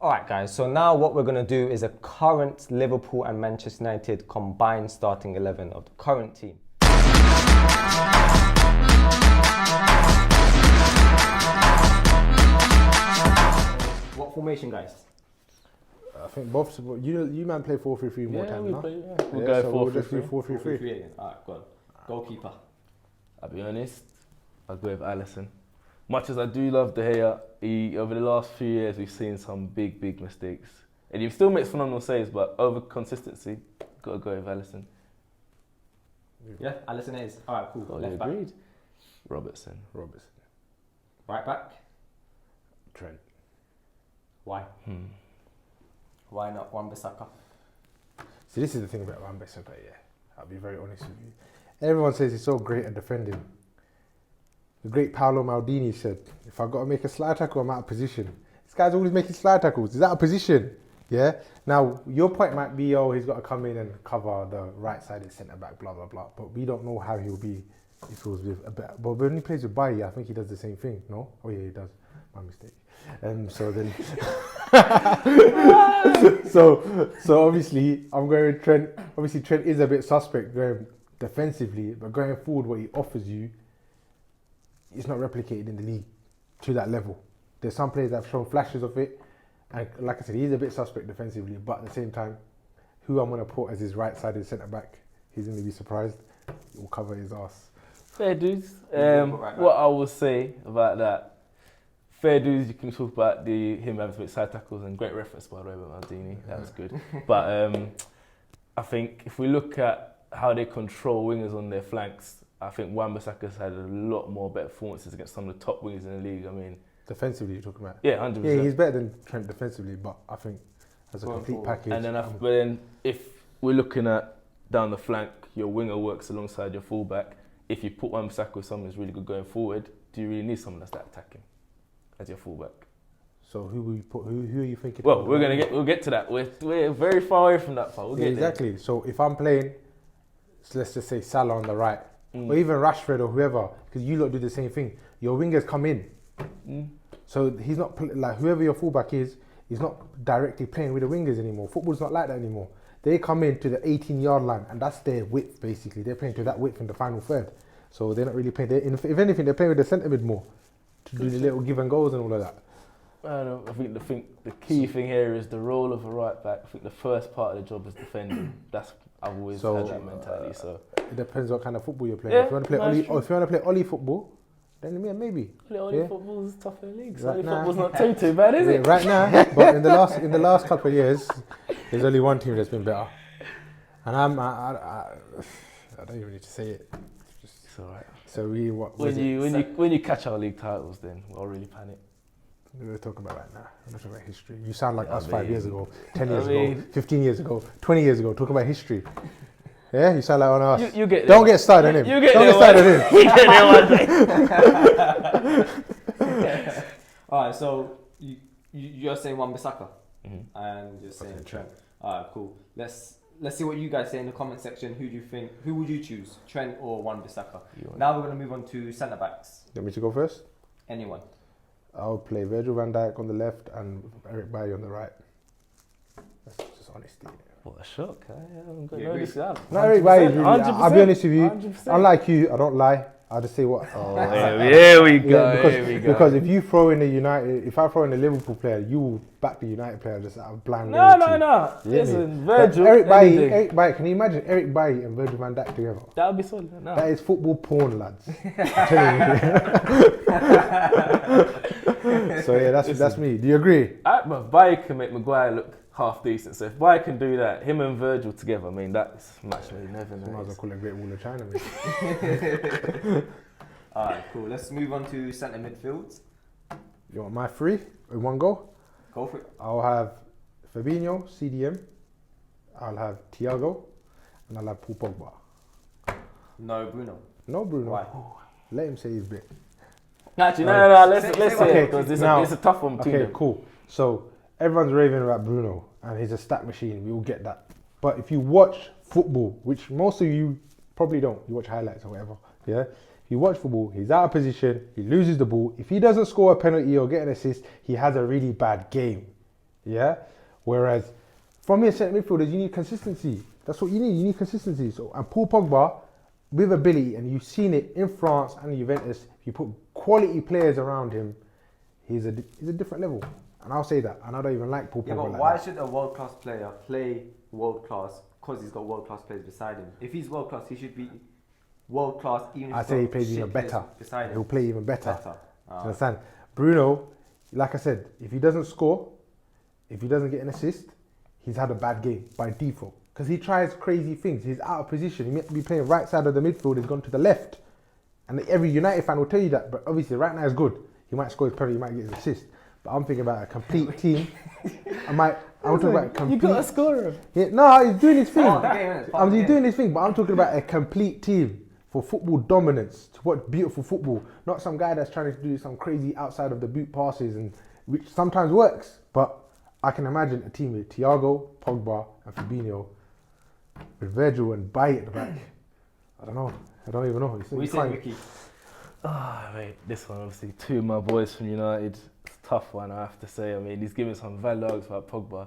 Alright guys, so now what we're going to do is a current Liverpool and Manchester United combined starting 11 of the current team. What formation, guys? I think both. You man play 4-3-3 more time now. We'll go 4-3-3. We'll just do 4-3-3. 4-3-3 again. Alright, go on. Goalkeeper. I'll be honest, I'll go with Alisson. Much as I do love De Gea, over the last few years we've seen some big mistakes. And he still makes phenomenal saves, but over consistency, got to go with Alisson. Yeah, Alisson is. Alright, cool. Left back. Agreed. Robertson. Right back. Trent. Why? Why not Wan-Bissaka? See, this is the thing about Wan-Bissaka, yeah. I'll be very honest with you. Everyone says he's so great at defending. The great Paolo Maldini said, if I've got to make a slide tackle, I'm out of position. This guy's always making slide tackles. He's out of position. Yeah? Now, your point might be, oh, he's got to come in and cover the right-sided centre-back, blah, blah, blah. But we don't know how he'll be if he was with a bit. But when he plays with Bailly, I think he does the same thing, no? Oh, yeah, he does. My mistake. So then... so obviously, I'm going with Trent. Obviously, Trent is a bit suspect going defensively, but going forward, what he offers you, it's not replicated in the league to that level. There's some players that have shown flashes of it, and like I said, he's a bit suspect defensively, but at the same time, who I'm going to put as his right-sided centre-back, he's going to be surprised. He will cover his ass. Fair dues. What I will say about that, fair dues, you can talk about him having to make side tackles, and great reference by the way by Maldini, that was good. But I think if we look at how they control wingers on their flanks, I think Wan-Bissaka's had a lot more better performances against some of the top wingers in the league. I mean, defensively, you're talking about? Yeah, 100%. Yeah, he's better than Trent defensively, but I think as a complete package. And then, but then if we're looking at down the flank, your winger works alongside your fullback. If you put Wan-Bissaka with someone who's really good going forward, do you really need someone that's that attacking as your fullback? So who will you put? Who are you thinking? Well, we'll get to that. We're very far away from that part. We'll get exactly. There. So if I'm playing, let's just say Salah on the right, or even Rashford or whoever, because you lot do the same thing. Your wingers come in, so he's not like whoever your fullback is. He's not directly playing with the wingers anymore. Football's not like that anymore. They come in to the 18-yard line, and that's their width basically. They're playing to that width in the final third, so they're not really playing. If anything, they're playing with the centre mid more to do the little give and goes and all of that. I think the key thing here is the role of a right back. I think the first part of the job is defending. I've always had that mentality. So it depends what kind of football you're playing. Yeah, if you want to play Ollie football, then maybe. Ollie football is tough in the league. Ollie football's not too bad, is it? Right now, but in the last couple of years, there's only one team that's been better, and I don't even need to say it. It's alright. So when you catch our league titles, then we'll really panic. We're talking about right now. We're talking about history. You sound like us 5 years ago, 10 years ago, 15 years ago, 20 years ago, talking about history. Yeah, you sound like on us. You get Don't get started on him. You get Don't get started on him. Alright, so you're saying Wan-Bissaka, and you're saying Trent. Alright, cool. Let's see what you guys say in the comment section. Who would you choose, Trent or Wan-Bissaka? Now we're going to move on to centre backs. You want me to go first? Anyone. I'll play Virgil van Dijk on the left and Eric Bailly on the right. That's just honesty. What a shock! I'm You agree? No, Eric Bailly. Really, 100%, I'll be honest with you. 100%. Unlike you, I don't lie. I'll just say what. Here we go. Because if you throw in if I throw in a Liverpool player, you will back the United player just out of blind. No. Listen, Virgil. Eric Bailly. Can you imagine Eric Bailly and Virgil van Dijk together? That would be solid. No. That is football porn, lads. I'm telling you. So yeah, that's me. Do you agree? But Bailly can make Maguire look half decent. So if Bailly can do that, him and Virgil together, I mean, that's match made in heaven. Might as well call it Great Wall of China, mate. Alright, cool. Let's move on to centre midfield. You want my three in one go? Go for it. I'll have Fabinho, CDM. I'll have Thiago, and I'll have Paul Pogba. No Bruno. No Bruno. Why? Let him say his bit. Actually, no. Let's say it because it's a tough one between them. Cool. So everyone's raving about Bruno, and he's a stat machine. We all get that. But if you watch football, which most of you probably don't, you watch highlights or whatever. Yeah. If you watch football, he's out of position. He loses the ball. If he doesn't score a penalty or get an assist, he has a really bad game. Yeah. Whereas from your centre midfielders, you need consistency. That's what you need. You need consistency. So, and Paul Pogba, with ability, and you've seen it in France and Juventus, if you put quality players around him, he's a different level. And I'll say that. And I don't even like Paul Pogba. Yeah, but like why that. should a world-class player play world-class? Because he's got world-class players beside him. If he's world-class, he should be world-class even if I he's say he got plays shit even players better. beside him. He'll play even better. Better. Do you understand? Bruno, like I said, if he doesn't score, if he doesn't get an assist, he's had a bad game by default. Because he tries crazy things. He's out of position. He meant to be playing right side of the midfield. He's gone to the left. And every United fan will tell you that. But obviously, right now is good. He might score his penalty. He might get his assist. But I'm thinking about a complete team. I'm talking about a complete... You got to score him. Yeah, no, he's doing his thing. Part of the game, innit? It's part of the He's game. doing his thing. But I'm talking about a complete team for football dominance. To watch beautiful football. Not some guy that's trying to do some crazy outside of the boot passes, and which sometimes works. But I can imagine a team with Thiago, Pogba, and Fabinho, with Virgil and Bailly at the back. I don't know. I don't even know. What do you say, Ricky? Mate, this one obviously two of my boys from United. It's a tough one, I have to say. I mean, he's given some valid arguments about Pogba,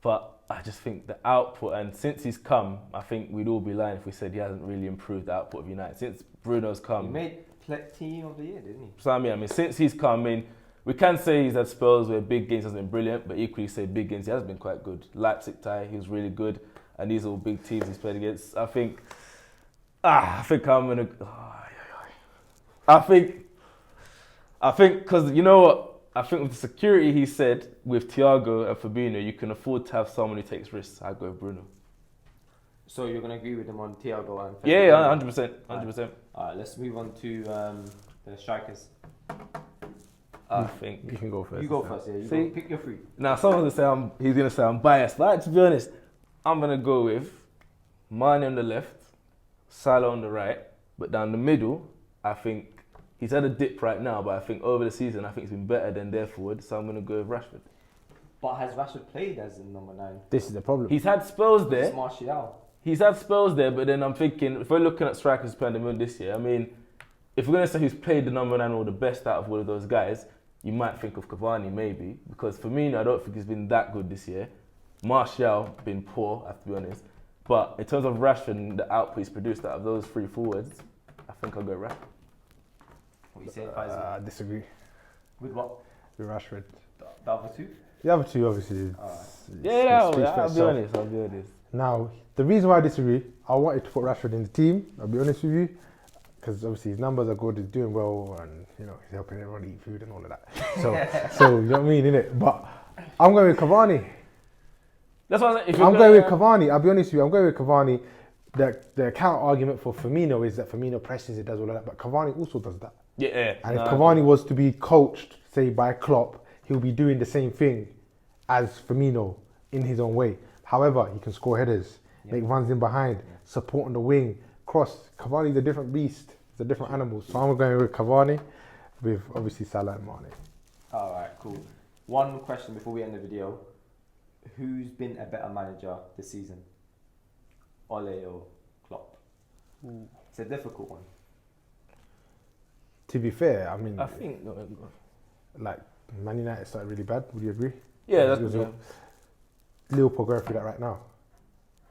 but I just think the output, and since he's come, I think we'd all be lying if we said he hasn't really improved the output of United. Since Bruno's come, He made team of the year, didn't he? so I mean, since he's come, I mean, we can say he's had spells where big games hasn't been brilliant, but equally say big games he has been quite good. Leipzig tie, he was really good, and these are all big teams he's played against. I think I'm gonna. I think because you know what? I think with the security he said with Thiago and Fabinho, you can afford to have someone who takes risks. I go with Bruno. So you're going to agree with him on Thiago and Yeah, Fabinho? 100%, 100%. Alright, let's move on to the strikers. I think You can go first. You go first, yeah. See? Pick your three. now someone's gonna say he's gonna say I'm biased, but to be honest, I'm gonna go with Mane on the left, Salah on the right, but down the middle, I think he's had a dip right now, but I think over the season, I think he's been better than their forward, so I'm gonna go with Rashford. But has Rashford played as a number 9? This is the problem. He's had spells there. It's Martial. He's had spells there, but then I'm thinking, if we're looking at strikers playing the middle this year, I mean, if we're going to say who's played the number 9 or the best out of all of those guys, you might think of Cavani maybe, because for me, I don't think he's been that good this year. Martial, been poor, I have to be honest. But in terms of Rashford and the output he's produced out of those three forwards, I think I'll go Rashford. What you say, Faisal? I disagree With what? with Rashford. The other two? The other two, obviously. Yeah, speaks for I'll be itself. honest, I'll be honest. Now, the reason why I disagree, I wanted to put Rashford in the team, I'll be honest with you, because obviously his numbers are good, he's doing well, and you know he's helping everyone eat food and all of that. So you know what I mean, innit? But I'm going with Cavani. That's what I'm saying. I'm going with Cavani. I'll be honest with you. I'm going with Cavani. The counter argument for Firmino is that Firmino presses, it does all of that, but Cavani also does that. Yeah. And if Cavani was to be coached, say by Klopp, he'll be doing the same thing as Firmino in his own way. However, he can score headers, make runs in behind, support on the wing, cross. Cavani's a different beast. He's a different animal. So I'm going with Cavani, with obviously Salah and Mane. Alright, cool. One question before we end the video. Who's been a better manager this season? Ole or Klopp? It's a difficult one. To be fair, I mean, I think. like Man United started really bad. Would you agree? Yeah, Because that's of Liverpool going through that right now,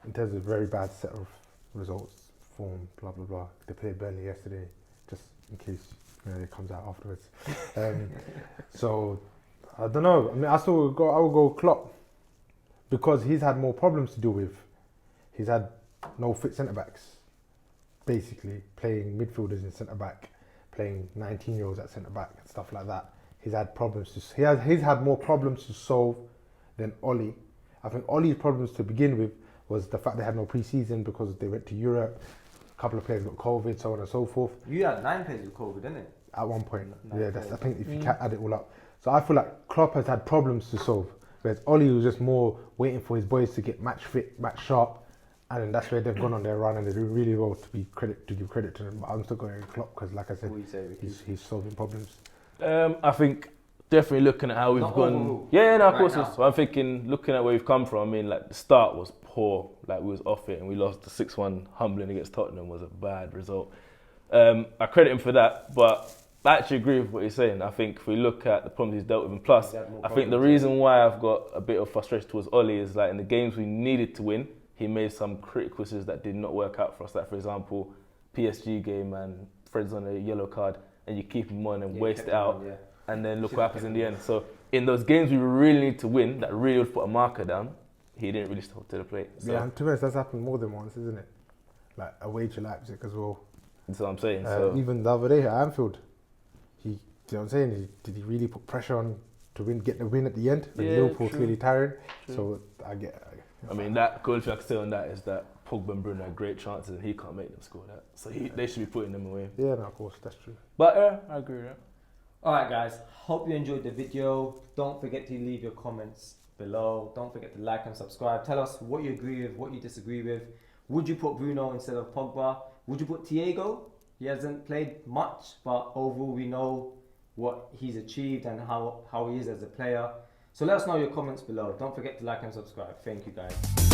in terms of very bad set of results, form, blah blah blah. They played Burnley yesterday, just in case it comes out afterwards. So I don't know. I mean, I would go Klopp because he's had more problems to deal with. He's had no fit centre backs, basically playing midfielders in centre back, playing 19-year-olds at centre back and stuff like that. He's had problems. He's had more problems to solve than Ole. I think Ole's problems to begin with was the fact they had no pre-season because they went to Europe. A couple of players got COVID, so on and so forth. You had 9 players with COVID, didn't it? At one point, Nine yeah. players. I think if you can add it all up. So I feel like Klopp has had problems to solve, whereas Ole was just more waiting for his boys to get match fit, match sharp, and then that's where they've gone on their run and they're doing really well to give credit to them. But I'm still going with Klopp because, like I said, What do you say, Ricky? he's solving problems. I think definitely looking at how we've Not gone. overall. Yeah, no, of Right course. now. So I'm thinking, looking at where we've come from. I mean, like the start was poor. Like we was off it, and we lost the 6-1 humbling against Tottenham was a bad result. I credit him for that, but I actually agree with what you're saying. I think if we look at the problems he's dealt with, and plus, He's had more I think the problems, reason why I've got a bit of frustration towards Ollie is like in the games we needed to win, he made some critical decisions that did not work out for us. Like for example, PSG game and Fred's on a yellow card, and you keep him on and waste it out, and then look what happens in the end. So in those games we really need to win, that really would put a marker down, he didn't really step up to the plate. So. Yeah, and to be honest, that's happened more than once, isn't it? Like away to Leipzig as well. That's what I'm saying. So even the other day at Anfield, you know what I'm saying? Did he really put pressure on to get the win at the end? Like Liverpool clearly tiring. So I mean, that good thing I can say on that is that Pogba and Bruno had great chances and he can't make them score that. So they should be putting them away. Yeah, no, of course, that's true. But I agree with that. Alright guys, hope you enjoyed the video. Don't forget to leave your comments below. Don't forget to like and subscribe. Tell us what you agree with, what you disagree with. Would you put Bruno instead of Pogba? Would you put Thiago? He hasn't played much, but overall we know what he's achieved and how he is as a player. So let us know your comments below. Don't forget to like and subscribe. Thank you guys.